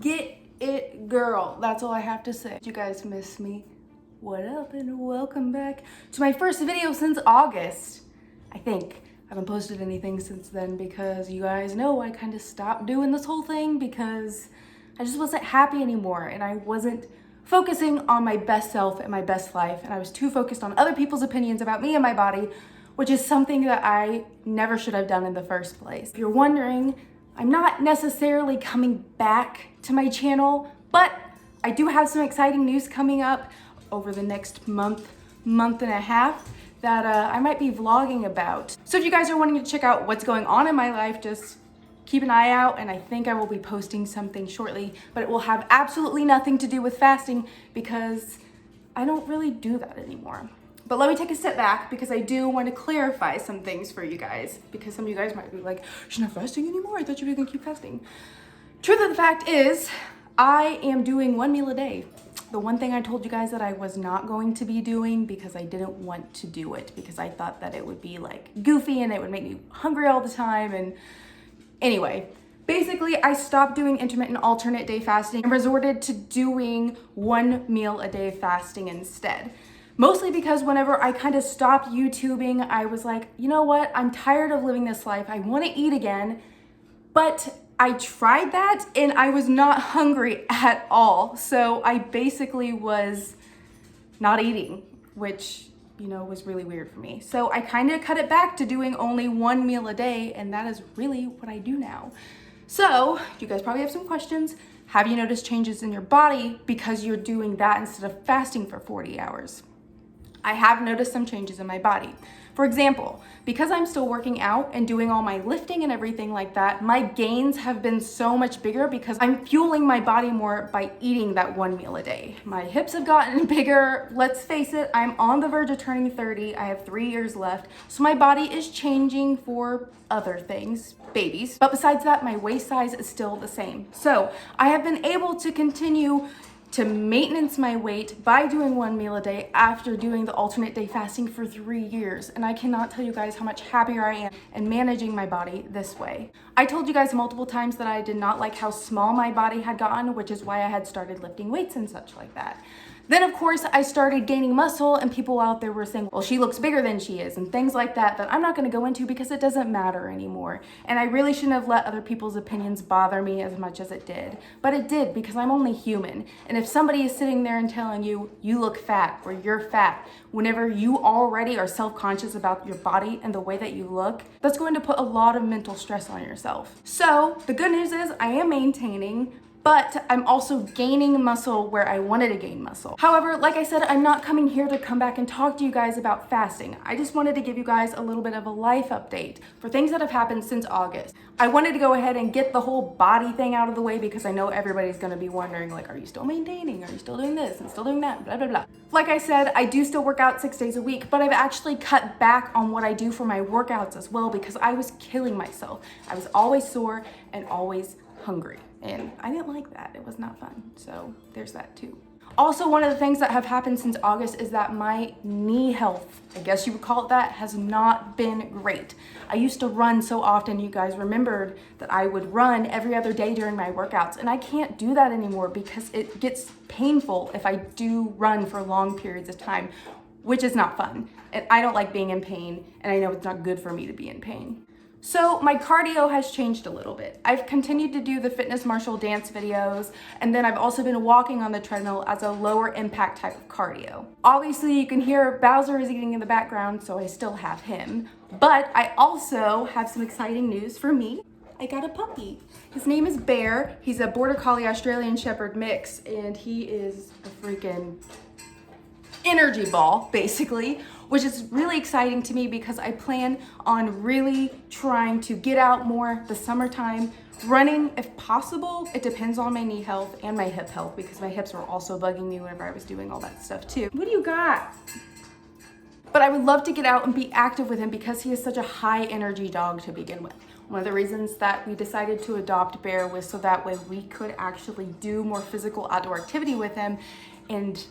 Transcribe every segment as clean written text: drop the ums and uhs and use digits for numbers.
Get it, girl. That's all I have to say. You guys miss me? What up, and welcome back to my first video since August. I think. I haven't posted anything since then because you guys know I kind of stopped doing this whole thing because I just wasn't happy anymore and I wasn't focusing on my best self and my best life, and I was too focused on other people's opinions about me and my body, which is something that I never should have done in the first place. If you're wondering, I'm not necessarily coming back to my channel, but I do have some exciting news coming up over the next month and a half that I might be vlogging about. So if you guys are wanting to check out what's going on in my life, just keep an eye out, and I think I will be posting something shortly, but it will have absolutely nothing to do with fasting because I don't really do that anymore. But let me take a step back because I do want to clarify some things for you guys, because some of you guys might be like, she's not fasting anymore. I thought you were gonna keep fasting. Truth of the fact is, I am doing one meal a day. The one thing I told you guys that I was not going to be doing because I didn't want to do it because I thought that it would be like goofy and it would make me hungry all the time. And anyway, basically I stopped doing intermittent alternate day fasting and resorted to doing one meal a day fasting instead. Mostly because whenever I kind of stopped YouTubing, I was like, you know what? I'm tired of living this life. I want to eat again. But I tried that and I was not hungry at all. So I basically was not eating, which, you know, was really weird for me. So I kind of cut it back to doing only one meal a day, and that is really what I do now. So you guys probably have some questions. Have you noticed changes in your body because you're doing that instead of fasting for 40 hours? I have noticed some changes in my body. For example, because I'm still working out and doing all my lifting and everything like that, my gains have been so much bigger because I'm fueling my body more by eating that one meal a day. My hips have gotten bigger. Let's face it, I'm on the verge of turning 30. I have 3 years left. So my body is changing for other things, babies. But besides that, my waist size is still the same. So I have been able to continue to maintenance my weight by doing one meal a day after doing the alternate day fasting for 3 years. And I cannot tell you guys how much happier I am in managing my body this way. I told you guys multiple times that I did not like how small my body had gotten, which is why I had started lifting weights and such like that. Then of course I started gaining muscle and people out there were saying, well, she looks bigger than she is and things like that I'm not gonna go into because it doesn't matter anymore. And I really shouldn't have let other people's opinions bother me as much as it did. But it did because I'm only human. And if somebody is sitting there and telling you, you look fat or you're fat, whenever you already are self-conscious about your body and the way that you look, that's going to put a lot of mental stress on yourself. So the good news is I am maintaining, but I'm also gaining muscle where I wanted to gain muscle. However, like I said, I'm not coming here to come back and talk to you guys about fasting. I just wanted to give you guys a little bit of a life update for things that have happened since August. I wanted to go ahead and get the whole body thing out of the way because I know everybody's gonna be wondering, like, are you still maintaining? Are you still doing this and still doing that? Blah, blah, blah. Like I said, I do still work out 6 days a week, but I've actually cut back on what I do for my workouts as well because I was killing myself. I was always sore and always hungry. And I didn't like that. It was not fun. So there's that too. Also, one of the things that have happened since August is that my knee health, I guess you would call it that, has not been great. I used to run so often. You guys remembered that I would run every other day during my workouts, and I can't do that anymore because it gets painful if I do run for long periods of time, which is not fun. And I don't like being in pain, and I know it's not good for me to be in pain. So my cardio has changed a little bit. I've continued to do the fitness martial dance videos, and then I've also been walking on the treadmill as a lower impact type of cardio. Obviously you can hear Bowser is eating in the background, so I still have him. But I also have some exciting news for me. I got a puppy. His name is Bear. He's a Border Collie Australian Shepherd mix, and he is a freaking energy ball, basically, which is really exciting to me because I plan on really trying to get out more this summertime, running if possible. It depends on my knee health and my hip health because my hips were also bugging me whenever I was doing all that stuff too. What do you got? But I would love to get out and be active with him because he is such a high energy dog to begin with. One of the reasons that we decided to adopt Bear was so that way we could actually do more physical outdoor activity with him and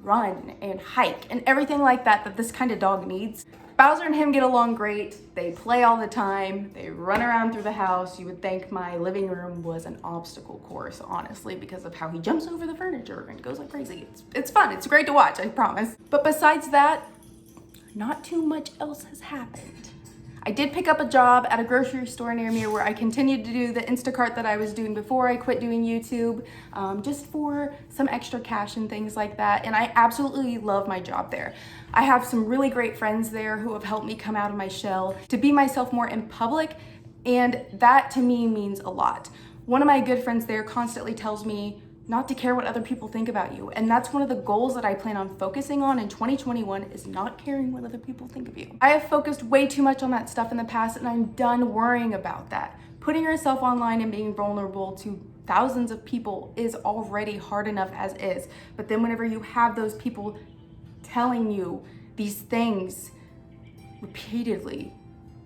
run and hike and everything like that this kind of dog needs. Bowser and him get along great. They play all the time. They run around through the house. You would think my living room was an obstacle course, honestly, because of how he jumps over the furniture and goes like crazy. It's fun. It's great to watch, I promise. But besides that, not too much else has happened. I did pick up a job at a grocery store near me where I continued to do the Instacart that I was doing before I quit doing YouTube, just for some extra cash and things like that. And I absolutely love my job there. I have some really great friends there who have helped me come out of my shell to be myself more in public. And that to me means a lot. One of my good friends there constantly tells me not to care what other people think about you. And that's one of the goals that I plan on focusing on in 2021 is not caring what other people think of you. I have focused way too much on that stuff in the past and I'm done worrying about that. Putting yourself online and being vulnerable to thousands of people is already hard enough as is. But then whenever you have those people telling you these things repeatedly,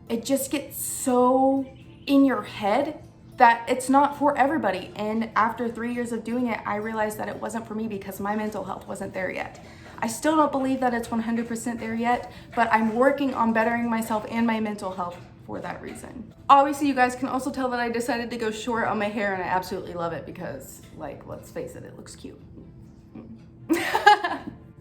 it just gets so in your head that it's not for everybody. And after 3 years of doing it, I realized that it wasn't for me because my mental health wasn't there yet. I still don't believe that it's 100% there yet, but I'm working on bettering myself and my mental health for that reason. Obviously, you guys can also tell that I decided to go short on my hair and I absolutely love it because, like, let's face it, it looks cute.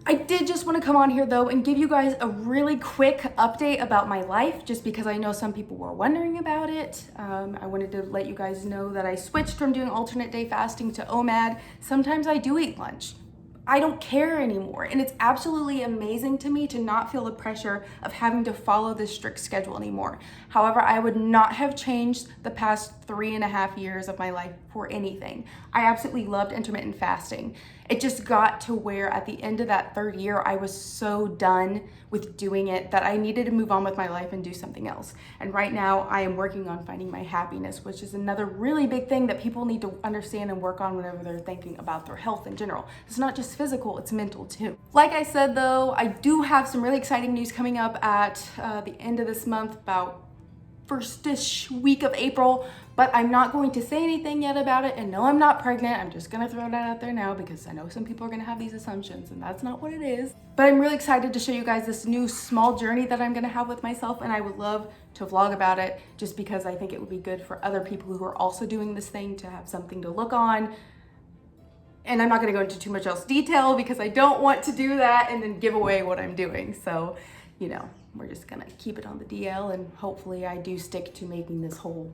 I did just want to come on here though and give you guys a really quick update about my life, just because I know some people were wondering about it. I wanted to let you guys know that I switched from doing alternate day fasting to OMAD. Sometimes I do eat lunch. I don't care anymore. And it's absolutely amazing to me to not feel the pressure of having to follow this strict schedule anymore. However, I would not have changed the past 3.5 years of my life for anything. I absolutely loved intermittent fasting. It just got to where at the end of that 3rd year, I was so done with doing it that I needed to move on with my life and do something else. And right now I am working on finding my happiness, which is another really big thing that people need to understand and work on whenever they're thinking about their health in general. It's not just physical, it's mental too. Like I said though, I do have some really exciting news coming up at the end of this month, about first-ish week of April, but I'm not going to say anything yet about it. And no, I'm not pregnant. I'm just gonna throw that out there now because I know some people are gonna have these assumptions and that's not what it is. But I'm really excited to show you guys this new small journey that I'm gonna have with myself, and I would love to vlog about it just because I think it would be good for other people who are also doing this thing to have something to look on. And I'm not gonna go into too much else detail because I don't want to do that and then give away what I'm doing. So, you know, we're just gonna keep it on the DL, and hopefully I do stick to making this whole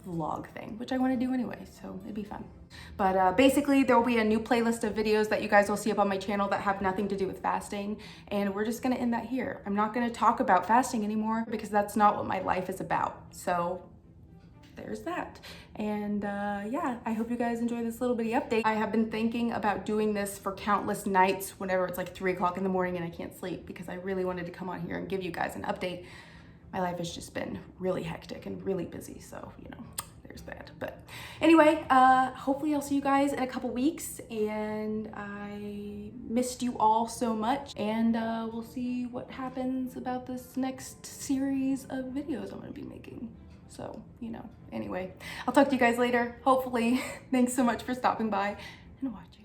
vlog thing, which I want to do anyway, so it'd be fun. But basically there will be a new playlist of videos that you guys will see up on my channel that have nothing to do with fasting, and we're just gonna end that here. I'm not gonna talk about fasting anymore because that's not what my life is about. So there's that. And yeah, I hope you guys enjoy this little bitty update. I have been thinking about doing this for countless nights whenever it's like 3 o'clock in the morning and I can't sleep, because I really wanted to come on here and give you guys an update. My life has just been really hectic and really busy, so you know, there's that. But anyway, hopefully I'll see you guys in a couple weeks, and I missed you all so much, and we'll see what happens about this next series of videos I'm gonna be making. So, you know, anyway, I'll talk to you guys later, hopefully. Thanks so much for stopping by and watching.